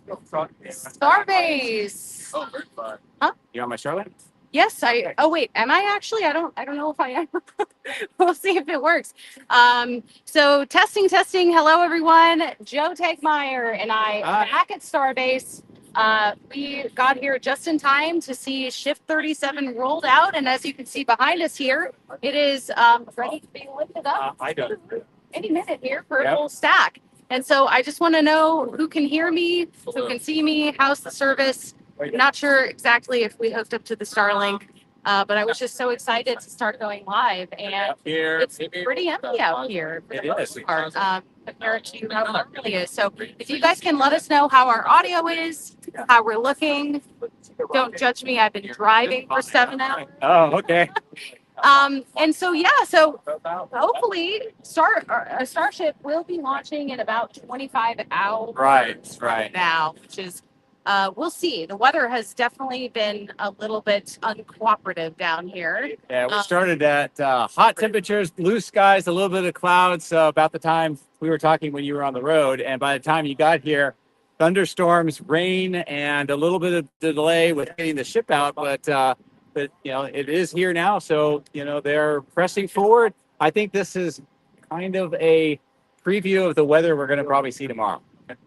Starbase. Oh, very fun. Huh? You on my Starlink? Yes, I. Oh wait, am I actually? I don't know if I am. We'll see if it works. So testing. Hello, everyone. Joe Tegmeyer and I are back at Starbase. We got here just in time to see Shift 37 rolled out, and as you can see behind us here, it is ready to be lifted up I don't. any minute here for a full stack. And so I just want to know who can hear me, who can see me, how's the service. I'm not sure exactly if we hooked up to the Starlink, but I was just so excited to start going live. And it's pretty empty out here for the most part, compared to how it normally is. So if you guys can let us know how our audio is, how we're looking. Don't judge me. I've been driving for 7 hours. Oh, okay. And so, yeah, so hopefully Starship will be launching in about 25 hours Right. now, which is, we'll see. The weather has definitely been a little bit uncooperative down here. Yeah, we started at hot temperatures, blue skies, a little bit of clouds about the time we were talking when you were on the road. And by the time you got here, thunderstorms, rain, and a little bit of delay with getting the ship out. But it is here now. So, they're pressing forward. I think this is kind of a preview of the weather we're going to probably see tomorrow.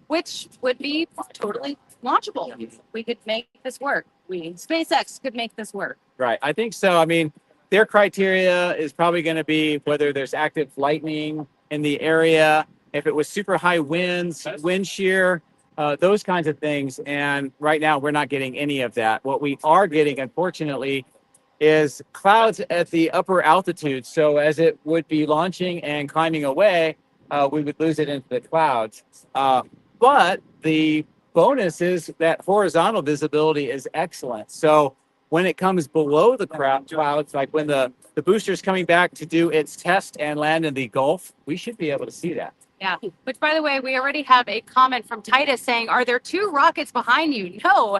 Which would be totally launchable. We could make this work. SpaceX could make this work. Right. I think so. I mean, their criteria is probably going to be whether there's active lightning in the area, if it was super high winds, wind shear, those kinds of things. And right now, we're not getting any of that. What we are getting, unfortunately, is clouds at the upper altitude. So as it would be launching and climbing away, we would lose it into the clouds. But the bonus is that horizontal visibility is excellent. So when it comes below the clouds, like when the booster's coming back to do its test and land in the Gulf, we should be able to see that. Yeah, which, by the way, we already have a comment from Titus saying, are there two rockets behind you? No,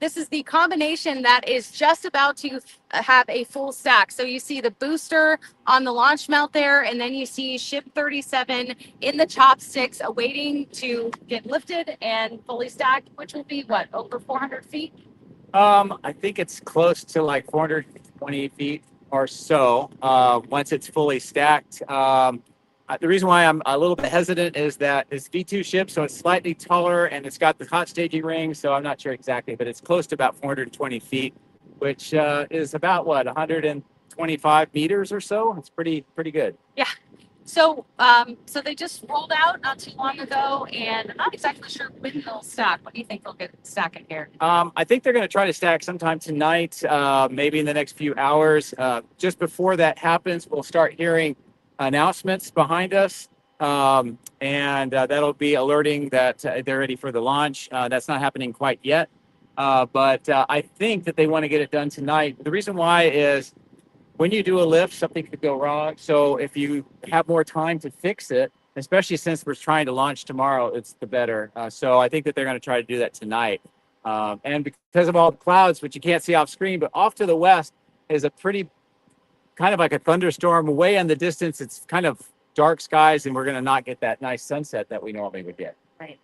this is the combination that is just about to have a full stack. So you see the booster on the launch mount there, and then you see Ship 37 in the chopsticks awaiting to get lifted and fully stacked, which will be, what, over 400 feet? I think it's close to like 420 feet or so once it's fully stacked. The reason why I'm a little bit hesitant is that it's V2 ship, so it's slightly taller and it's got the hot staging ring. So I'm not sure exactly, but it's close to about 420 feet, which is about 125 meters or so. It's pretty good. Yeah. So, so they just rolled out not too long ago, and I'm not exactly sure when they'll stack. What do you think they'll get stacking here? I think they're going to try to stack sometime tonight, maybe in the next few hours. Just before that happens, we'll start hearing announcements behind us, and that'll be alerting that they're ready for the launch. That's not happening quite yet, but I think that they want to get it done tonight. The reason why is when you do a lift, something could go wrong. So if you have more time to fix it, especially since we're trying to launch tomorrow, it's the better. So I think that they're going to try to do that tonight. And because of all the clouds, which you can't see off screen, but off to the west is a pretty kind of like a thunderstorm way in the distance. It's kind of dark skies, and we're going to not get that nice sunset that we normally would get. Right.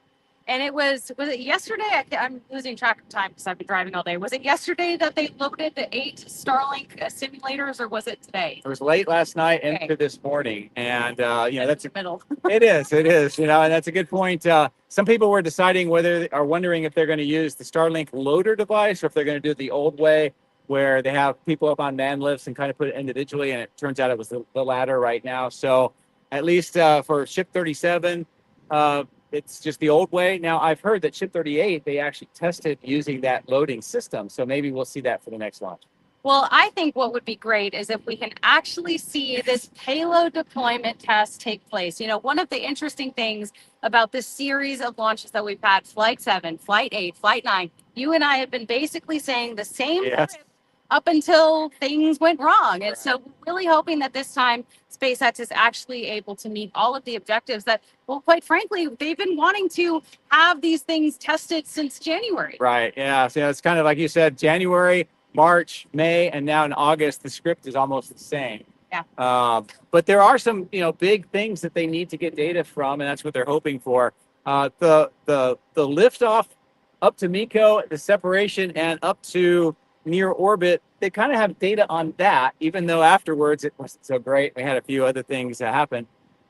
And it was it yesterday? I'm losing track of time because I've been driving all day. Was it yesterday that they loaded the 8 Starlink simulators, or was it today? It was late last night into this morning, and that's the middle. It is, and that's a good point. Some people were deciding wondering if they're going to use the Starlink loader device or if they're going to do it the old way, where they have people up on man lifts and kind of put it individually, and it turns out it was the latter right now. So at least for Ship 37, it's just the old way. Now, I've heard that Ship 38, they actually tested using that loading system. So maybe we'll see that for the next launch. Well, I think what would be great is if we can actually see this payload deployment test take place. One of the interesting things about this series of launches that we've had, Flight 7, Flight 8, Flight 9, you and I have been basically saying the same up until things went wrong. And so we're really hoping that this time SpaceX is actually able to meet all of the objectives that, well, quite frankly, they've been wanting to have these things tested since January. Right. Yeah. So it's kind of like you said, January, March, May, and now in August, the script is almost the same. Yeah. But there are some, big things that they need to get data from, and that's what they're hoping for. The liftoff up to MECO, the separation, and up to near orbit, they kind of have data on that, even though afterwards it wasn't so great. We had a few other things that happened.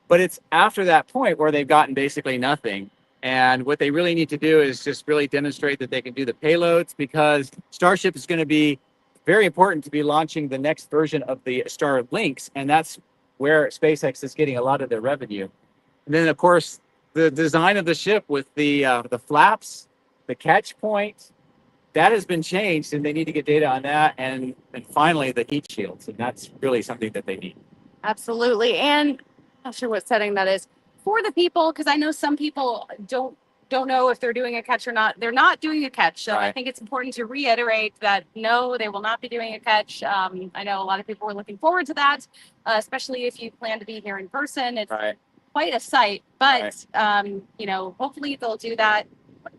But it's after that point where they've gotten basically nothing. And what they really need to do is just really demonstrate that they can do the payloads, because Starship is going to be very important to be launching the next version of the Starlinks. And that's where SpaceX is getting a lot of their revenue. And then, of course, the design of the ship with the flaps, the catch point, that has been changed, and they need to get data on that. And finally, the heat shields. And that's really something that they need. Absolutely. And I'm not sure what setting that is for the people, because I know some people don't know if they're doing a catch or not. They're not doing a catch. So I Right. think it's important to reiterate that no, they will not be doing a catch. I know a lot of people were looking forward to that, especially if you plan to be here in person. It's Right. quite a sight, but hopefully they'll do that.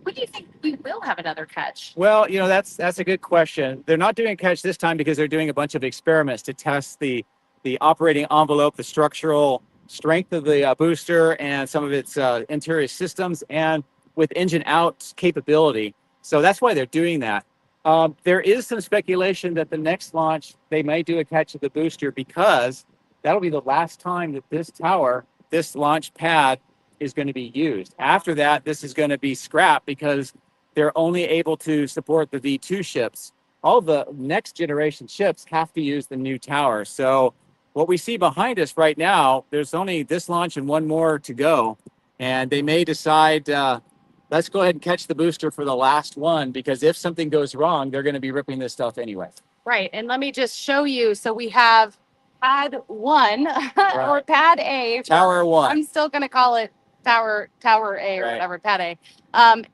What do you think we will have another catch? Well, that's a good question. They're not doing a catch this time because they're doing a bunch of experiments to test the operating envelope, the structural strength of the booster, and some of its interior systems, and with engine out capability. So that's why they're doing that. There is some speculation that the next launch they may do a catch of the booster, because that'll be the last time that this tower, this launch pad, is going to be used. After that, this is going to be scrapped because they're only able to support the V2 ships. All the next generation ships have to use the new tower. So what we see behind us right now, there's only this launch and one more to go. And they may decide, let's go ahead and catch the booster for the last one, because if something goes wrong, they're going to be ripping this stuff anyway. Right. And let me just show you. So we have pad 1 or pad A. Tower 1. I'm still going to call it tower A or Right. whatever, pad A.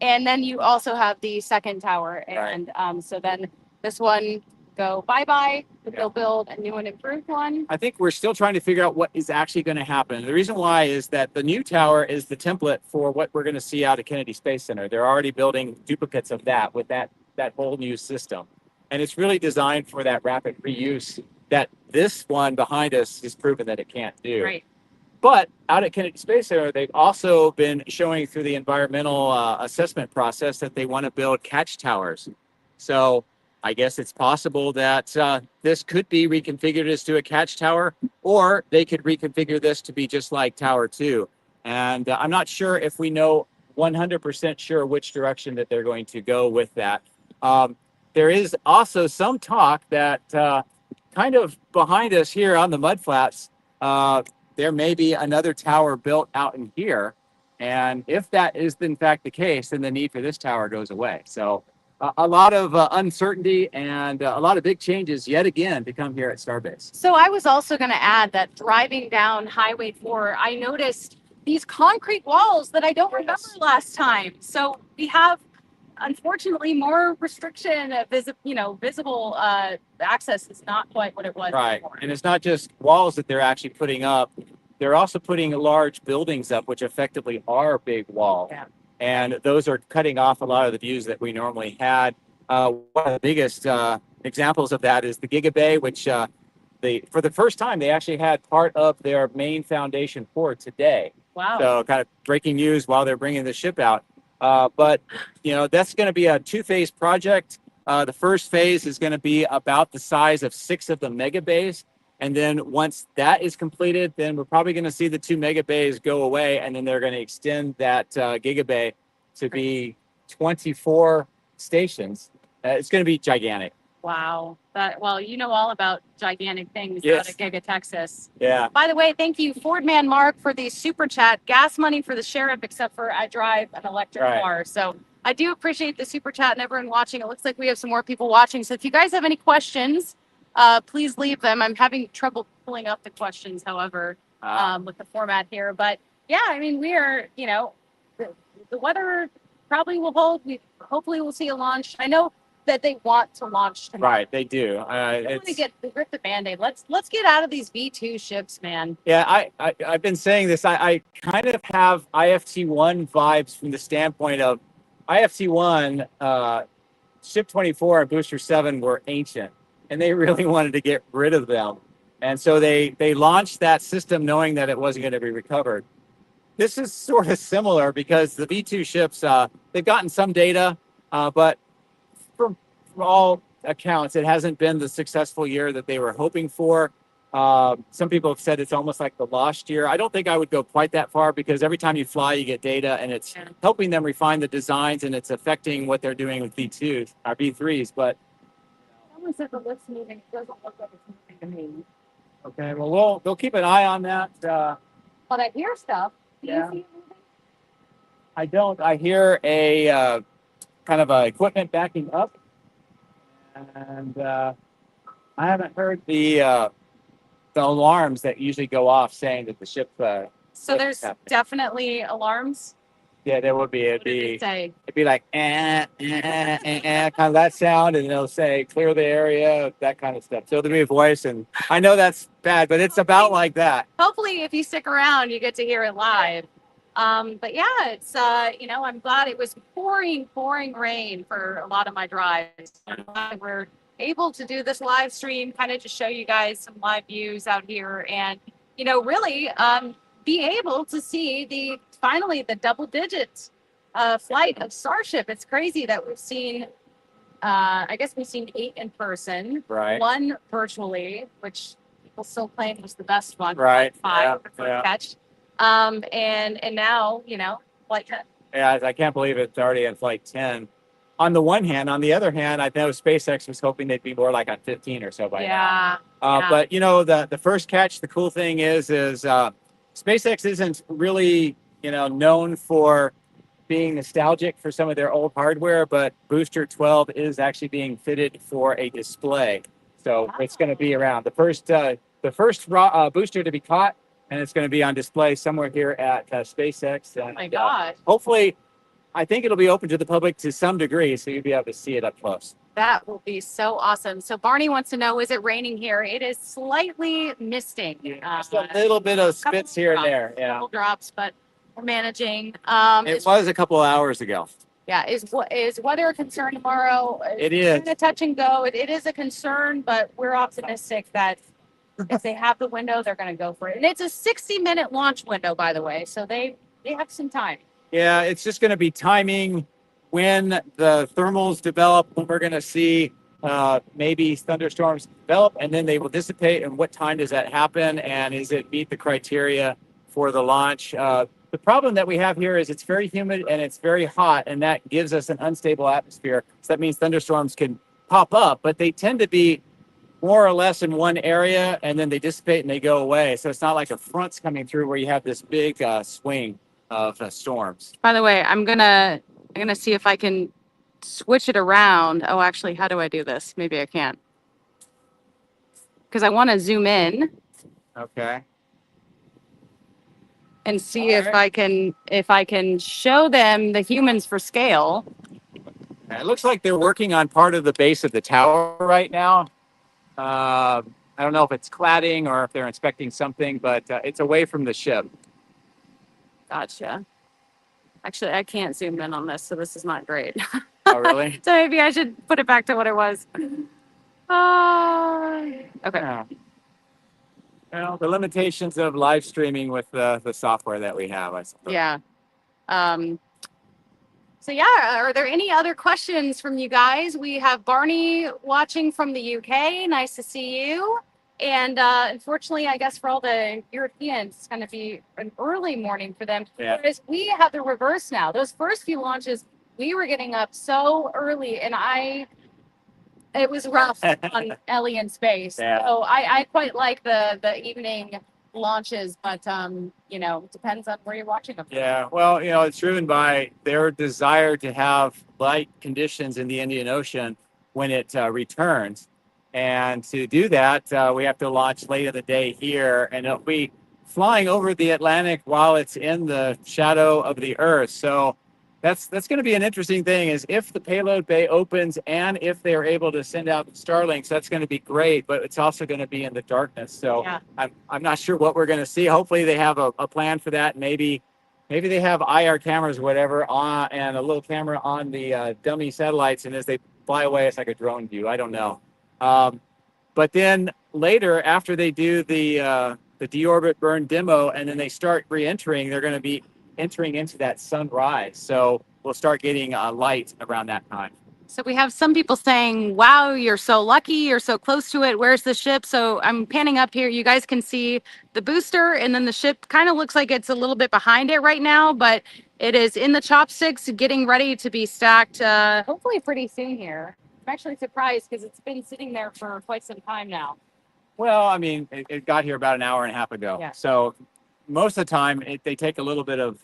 And then you also have the second tower. And so then this one go bye-bye. They'll build a new and improved one. I think we're still trying to figure out what is actually going to happen. The reason why is that the new tower is the template for what we're going to see out of Kennedy Space Center. They're already building duplicates of that with that whole new system. And it's really designed for that rapid reuse that this one behind us has proven that it can't do. Right. But out at Kennedy Space Center, they've also been showing through the environmental assessment process that they want to build catch towers. So I guess it's possible that this could be reconfigured as to a catch tower, or they could reconfigure this to be just like Tower 2. And I'm not sure if we know 100% sure which direction that they're going to go with that. There is also some talk that kind of behind us here on the mudflats, there may be another tower built out in here. And if that is in fact the case, then the need for this tower goes away. So a lot of uncertainty and a lot of big changes yet again to come here at Starbase. So I was also going to add that driving down Highway 4, I noticed these concrete walls that I don't remember last time. So we have, unfortunately, more restriction. Visible access is not quite what it was before. And it's not just walls that they're actually putting up. They're also putting large buildings up, which effectively are big walls. Yeah. And those are cutting off a lot of the views that we normally had. One of the biggest examples of that is the Giga Bay, which for the first time, they actually had part of their main foundation pour today. Wow. So kind of breaking news while they're bringing the ship out. But that's going to be a 2-phase project. The first phase is going to be about the size of 6 of the mega bays. And then once that is completed, then we're probably going to see the 2 mega bays go away. And then they're going to extend that Giga Bay to be 24 stations. It's going to be gigantic. Wow. You know all about gigantic things Yes. out of Giga, Texas. Yeah. By the way, thank you, Fordman Mark, for the super chat. Gas money for the sheriff, except for I drive an electric car. So I do appreciate the super chat and everyone watching. It looks like we have some more people watching. So if you guys have any questions, please leave them. I'm having trouble pulling up the questions, however, with the format here. But yeah, I mean, we are, the weather probably will hold. Hopefully we'll see a launch. I know that they want to launch tomorrow. Right, they do. I want to rip the Band-Aid. Let's get out of these V2 ships, man. Yeah, I've been saying this. I kind of have IFT1 vibes from the standpoint of IFT1, Ship 24 and Booster 7 were ancient, and they really wanted to get rid of them. And so they launched that system knowing that it wasn't going to be recovered. This is sort of similar because the V2 ships, they've gotten some data, but from all accounts, it hasn't been the successful year that they were hoping for. Some people have said it's almost like the lost year. I don't think I would go quite that far because every time you fly, you get data, and it's helping them refine the designs, and it's affecting what they're doing with V2s or V3s. But Someone said the lift's moving. It doesn't look like it's moving to me. okay, well, we'll keep an eye on that. But I hear stuff. Do Yeah. you see it moving? I don't. I hear a kind of equipment backing up, and I haven't heard the alarms that usually go off saying that the ship. So there's definitely alarms. Yeah, there would be. What did it say? It'd be like kind of that sound, and it'll say clear the area, that kind of stuff. So there'll be a voice, and I know that's bad, but it's about like that. Hopefully, if you stick around, you get to hear it live. But yeah, it's I'm glad it was pouring rain for a lot of my drives. I'm glad we're able to do this live stream, kind of just show you guys some live views out here, and really be able to see finally the double digit flight of Starship. It's crazy that we've seen. I guess we've seen 8 in person, Right. 1 virtually, which people still claim was the best one. Right. 5 catch. And now, flight 10. Yeah, I can't believe it's already at flight 10. On the one hand, on the other hand, I know SpaceX was hoping they'd be more like on 15 or so by now. Yeah. But the first catch, the cool thing is SpaceX isn't really known for being nostalgic for some of their old hardware, but Booster 12 is actually being fitted for a display, so it's going to be around the first booster to be caught, and it's going to be on display somewhere here at SpaceX. And, oh my gosh. hopefully, I think it'll be open to the public to some degree, so you'll be able to see it up close. That will be so awesome. So Barney wants to know, is it raining here? It is slightly misting. Just a little bit of spits here and there. Yeah. Couple drops, but we're managing. It was a couple of hours ago. Yeah. Is weather a concern tomorrow? It is. Kind of touch and go. It is a concern, but we're optimistic that if they have the window, they're going to go for it. And it's a 60-minute launch window, by the way. So they have some time. Yeah, it's just going to be timing when the thermals develop, when we're going to see maybe thunderstorms develop, and then they will dissipate. And what time does that happen? And is it meet the criteria for the launch? The problem that we have here is it's very humid and it's very hot, and that gives us an unstable atmosphere. So that means thunderstorms can pop up, but they tend to be more or less in one area, and then they dissipate and they go away. So it's not like a front's coming through where you have this big swing of storms. By the way, I'm gonna see if I can switch it around. Oh, actually, how do I do this? Maybe I can't, because I want to zoom in. Okay. And see if I can show them the humans for scale. It looks like they're working on part of the base of the tower right now. I don't know if it's cladding or if they're inspecting something, but it's away from the ship. Gotcha. Actually, I can't zoom in on this, so this is not great. Oh, really? So maybe I should put it back to what it was. Okay. Yeah. Well, the limitations of live streaming with the software that we have, I suppose. Yeah. So yeah, are there any other questions from you guys? We have Barney watching from the UK. Nice to see you. And unfortunately, I guess for all the Europeans, it's going to be an early morning for them. Yeah. Whereas we have the reverse now. Those first few launches, we were getting up so early, and it was rough on Ellie in space. Yeah. So I quite like the evening launches, but it depends on where you're watching them. Yeah, well, it's driven by their desire to have light conditions in the Indian Ocean when it returns. And to do that, we have to launch late in the day here, and it'll be flying over the Atlantic while it's in the shadow of the Earth. So that's going to be an interesting thing, is if the payload bay opens and if they're able to send out the Starlinks, that's going to be great, but it's also going to be in the darkness. So Yeah. I'm not sure what we're going to see. Hopefully they have a plan for that. Maybe they have IR cameras or whatever on, and a little camera on the dummy satellites, and as they fly away, it's like a drone view. I don't know. But then later, after they do the the deorbit burn demo, and then they start re-entering, they're going to be entering into that sunrise. So we'll start getting light around that time. So we have some people saying, wow, you're so lucky. You're so close to it. Where's the ship? So I'm panning up here. You guys can see the booster, and then the ship kind of looks like it's a little bit behind it right now, but it is in the chopsticks getting ready to be stacked, hopefully pretty soon here. I'm actually surprised because it's been sitting there for quite some time now. Well, I mean, it got here about an hour and a half ago. Yeah. So most of the time, they take a little bit of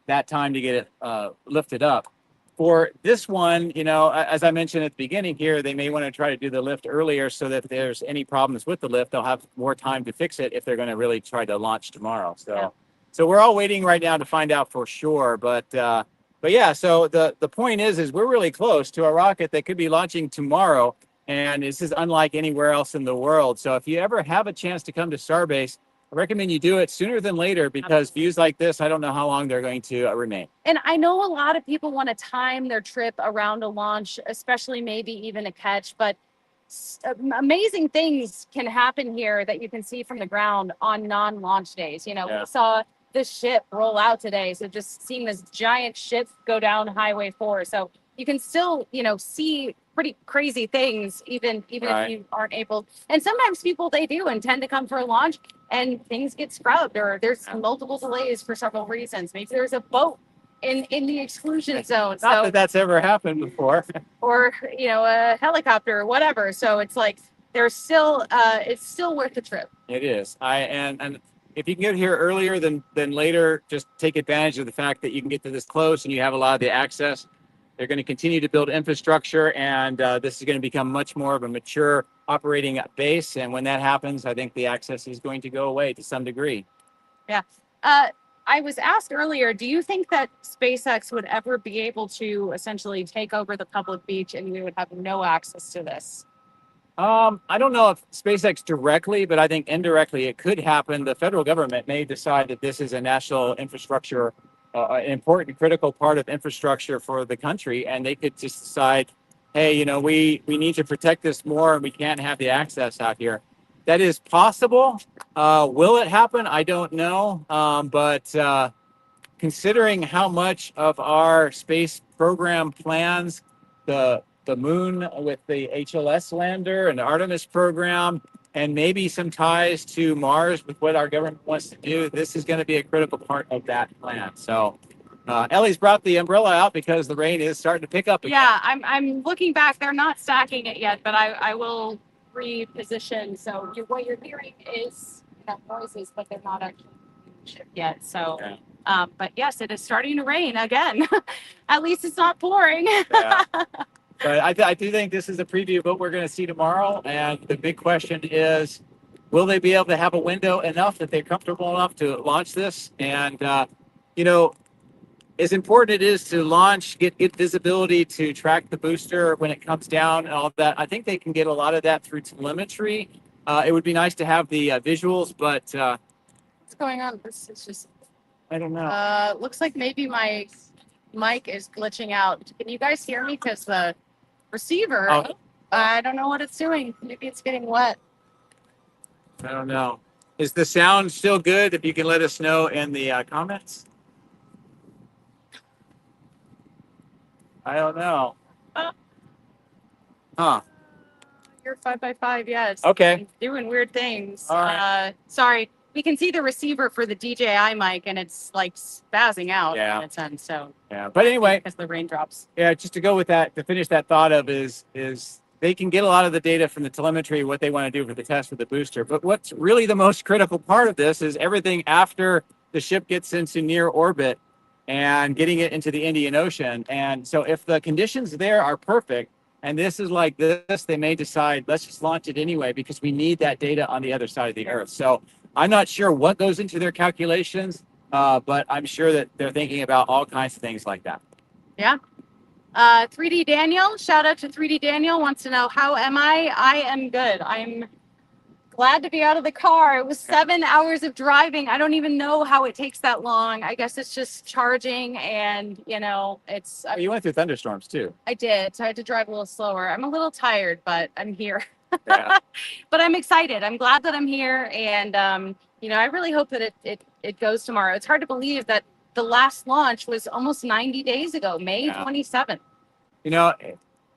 that time to get it lifted up. For this one, as I mentioned at the beginning here, they may want to try to do the lift earlier so that if there's any problems with the lift, they'll have more time to fix it if they're going to really try to launch tomorrow. So we're all waiting right now to find out for sure. But yeah, so the point is we're really close to a rocket that could be launching tomorrow. And this is unlike anywhere else in the world. So if you ever have a chance to come to Starbase, I recommend you do it sooner than later, because views like this, I don't know how long they're going to remain. And I know a lot of people want to time their trip around a launch, especially maybe even a catch, but amazing things can happen here that you can see from the ground on non-launch days. We saw this ship roll out today. So just seeing this giant ship go down Highway 4. So you can still, see pretty crazy things, even Right. if you aren't able. And sometimes people, they do intend to come for a launch and things get scrubbed, or there's multiple delays for several reasons. Maybe there's a boat in the exclusion zone. Not that that's ever happened before. Or, a helicopter or whatever. So it's like, there's still, it's still worth the trip. It is. And if you can get here earlier than later, just take advantage of the fact that you can get to this close and you have a lot of the access. They're going to continue to build infrastructure, and this is going to become much more of a mature operating base. And when that happens, I think the access is going to go away to some degree. Yeah. I was asked earlier, do you think that SpaceX would ever be able to essentially take over the public beach and we would have no access to this? I don't know if SpaceX directly, but I think indirectly it could happen. The federal government may decide that this is a national infrastructure, an important, critical part of infrastructure for the country, and they could just decide, hey, we need to protect this more, and we can't have the access out here. That is possible. Will it happen? I don't know. But considering how much of our space program plans, the moon with the HLS lander and the Artemis program, and maybe some ties to Mars with what our government wants to do, this is going to be a critical part of that plan. So Ellie's brought the umbrella out because the rain is starting to pick up again. Yeah, I'm looking back. They're not stacking it yet, but I will reposition. So what you're hearing is noises, but they're not actually shipped yet. So, yeah. But yes, it is starting to rain again. At least it's not pouring. Yeah. But I do think this is a preview of what we're going to see tomorrow. And the big question is, will they be able to have a window enough that they're comfortable enough to launch this? And, as important it is to launch, get visibility, to track the booster when it comes down and all of that, I think they can get a lot of that through telemetry. It would be nice to have the visuals, but what's going on? This is just, I don't know. Looks like maybe my mic is glitching out. Can you guys hear me? Because the receiver, I don't know what it's doing. Maybe it's getting wet. I don't know. Is the sound still good? If you can let us know in the comments. I don't know. Huh. You're 5x5, yes. Okay. Doing weird things. All right. Sorry. We can see the receiver for the DJI mic, and it's like spazzing out Yeah. on its end. So yeah, but anyway, because the raindrops. Yeah, just to go with that, to finish that thought of is they can get a lot of the data from the telemetry, what they want to do for the test for the booster. But what's really the most critical part of this is everything after the ship gets into near orbit and getting it into the Indian Ocean. And so if the conditions there are perfect, and this is like this, they may decide, let's just launch it anyway, because we need that data on the other side of the Earth. So I'm not sure what goes into their calculations, but I'm sure that they're thinking about all kinds of things like that. Yeah. 3D Daniel, shout out to 3D Daniel, wants to know, how am I? I am good. I'm glad to be out of the car. It was 7 hours of driving. I don't even know how it takes that long. I guess it's just charging, and it's. You went through thunderstorms too. I did, so I had to drive a little slower. I'm a little tired, but I'm here. Yeah. But I'm excited. I'm glad that I'm here, and I really hope that it goes tomorrow. It's hard to believe that the last launch was almost 90 days ago, May Yeah. 27th.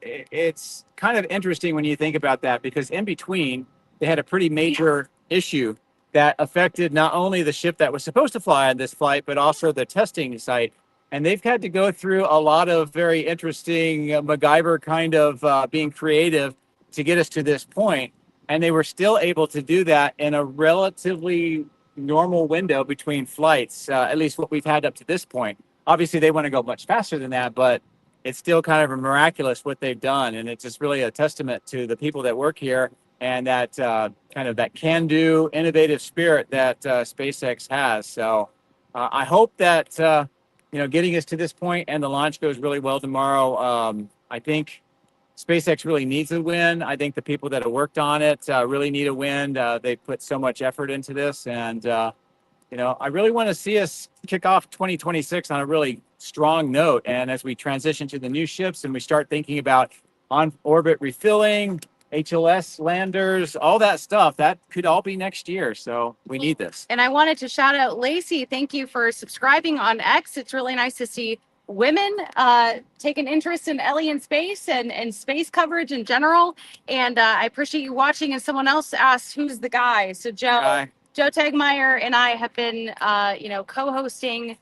It's kind of interesting when you think about that, because in between they had a pretty major issue that affected not only the ship that was supposed to fly on this flight, but also the testing site. And they've had to go through a lot of very interesting MacGyver kind of being creative to get us to this point. And they were still able to do that in a relatively normal window between flights, at least what we've had up to this point. Obviously, they want to go much faster than that, but it's still kind of a miraculous what they've done. And it's just really a testament to the people that work here and that kind of that can-do, innovative spirit that SpaceX has. So I hope that, getting us to this point and the launch goes really well tomorrow. I think SpaceX really needs a win. I think the people that have worked on it really need a win. They put so much effort into this. And, I really want to see us kick off 2026 on a really strong note. And as we transition to the new ships and we start thinking about on-orbit refilling, HLS landers, all that stuff, that could all be next year. So we need this. And I wanted to shout out Lacey. Thank you for subscribing on X. It's really nice to see women take an interest in Ellie in space and space coverage in general. And I appreciate you watching. And someone else asked, who's the guy? So Joe Tegmeyer and I have been, co-hosting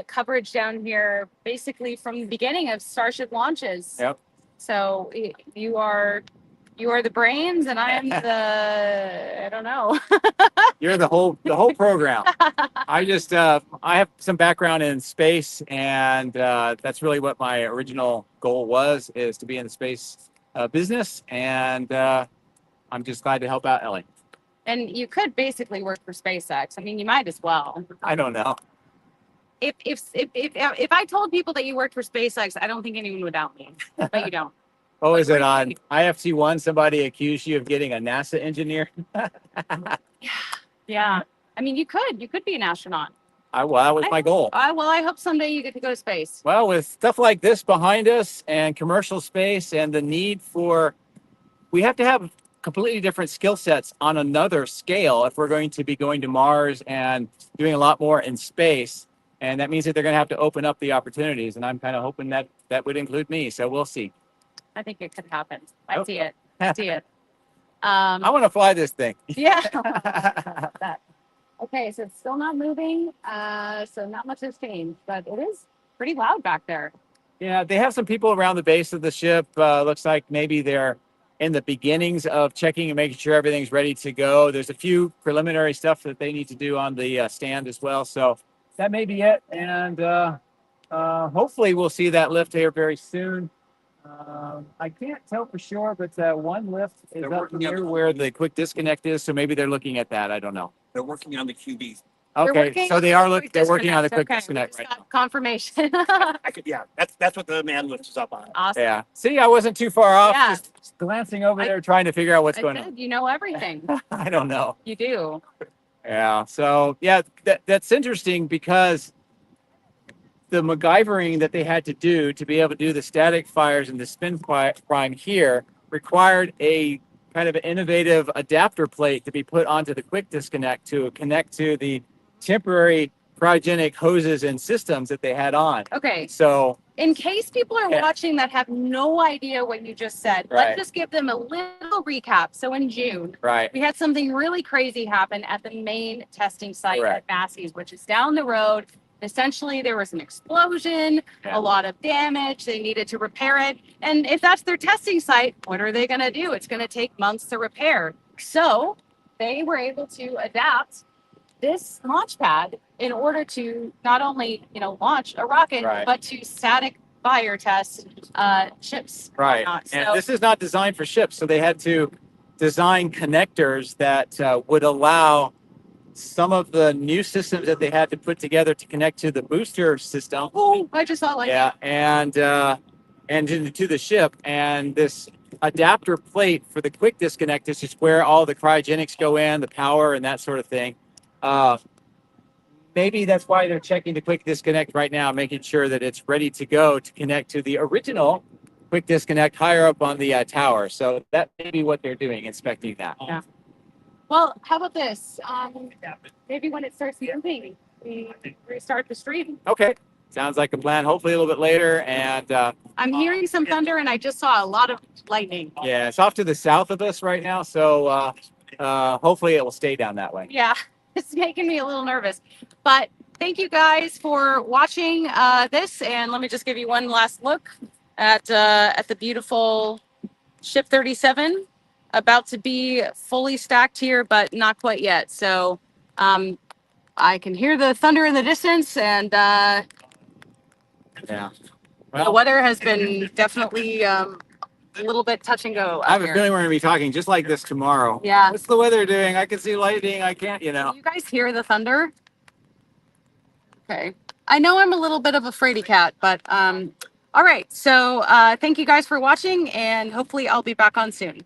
coverage down here basically from the beginning of Starship launches. Yep. So you are the brains, and I am I don't know. You're the whole program. I have some background in space, and that's really what my original goal is to be in the space business. And I'm just glad to help out Ellie. And you could basically work for SpaceX. I mean, you might as well. I don't know. If I told people that you worked for SpaceX, I don't think anyone would doubt me. But you don't. Oh, is it on IFT1? Somebody accused you of getting a NASA engineer? Yeah. I mean, you could be an astronaut. That was my goal. I hope someday you get to go to space. Well, with stuff like this behind us and commercial space and the need we have to have completely different skill sets on another scale if we're going to be going to Mars and doing a lot more in space. And that means that they're going to have to open up the opportunities. And I'm kind of hoping that would include me. So we'll see. I think it could happen. I see it. I want to fly this thing. Yeah. Okay, so it's still not moving. So not much has changed, but it is pretty loud back there. Yeah, they have some people around the base of the ship. Looks like maybe they're in the beginnings of checking and making sure everything's ready to go. There's a few preliminary stuff that they need to do on the stand as well. So that may be it. And hopefully we'll see that lift here very soon. I can't tell for sure, but one lift is up near where the quick disconnect is. So maybe they're looking at that. I don't know. They're working on the QB. Okay, so they're working on the quick disconnect right now. Confirmation. That's what the man lift is up on. Awesome. Yeah. See, I wasn't too far off. Yeah. Just glancing over there, trying to figure out what's going on. You know everything. I don't know. You do. Yeah. So that's interesting because the MacGyvering that they had to do to be able to do the static fires and the spin prime here required a kind of an innovative adapter plate to be put onto the quick disconnect to connect to the temporary cryogenic hoses and systems that they had on. Okay. So in case people are watching that have no idea what you just said, let's just give them a little recap. So in June, we had something really crazy happen at the main testing site at Massey's, which is down the road. Essentially, there was an explosion, a lot of damage. They needed to repair it. And if that's their testing site, what are they going to do? It's going to take months to repair. So they were able to adapt this launch pad in order to not only, launch a rocket, but to static fire test ships. Right. And this is not designed for ships. So they had to design connectors that would allow some of the new systems that they had to put together to connect to the booster system. Oh, I just saw and to the ship. And this adapter plate for the quick disconnect is just where all the cryogenics go in, the power and that sort of thing. Maybe that's why they're checking the quick disconnect right now, making sure that it's ready to go to connect to the original quick disconnect higher up on the tower. So that may be what they're doing, inspecting that. Yeah. Well, how about this? Maybe when it starts moving, we restart the stream. Okay. Sounds like a plan. Hopefully a little bit later. And I'm hearing some thunder, and I just saw a lot of lightning. yeah, it's off to the south of us right now. So hopefully it will stay down that way. Yeah, it's making me a little nervous. But thank you guys for watching this, and let me just give you one last look at the beautiful Ship 37, about to be fully stacked here, but not quite yet. So I can hear the thunder in the distance, and Yeah. the Well, weather has been definitely a little bit touch and go I out have a here. feeling we're going to be talking just like this tomorrow. Yeah. What's the weather doing? I can see lightning. I can't, Can you guys hear the thunder? Okay. I know I'm a little bit of a fraidy cat, but all right. So thank you guys for watching, and hopefully I'll be back on soon.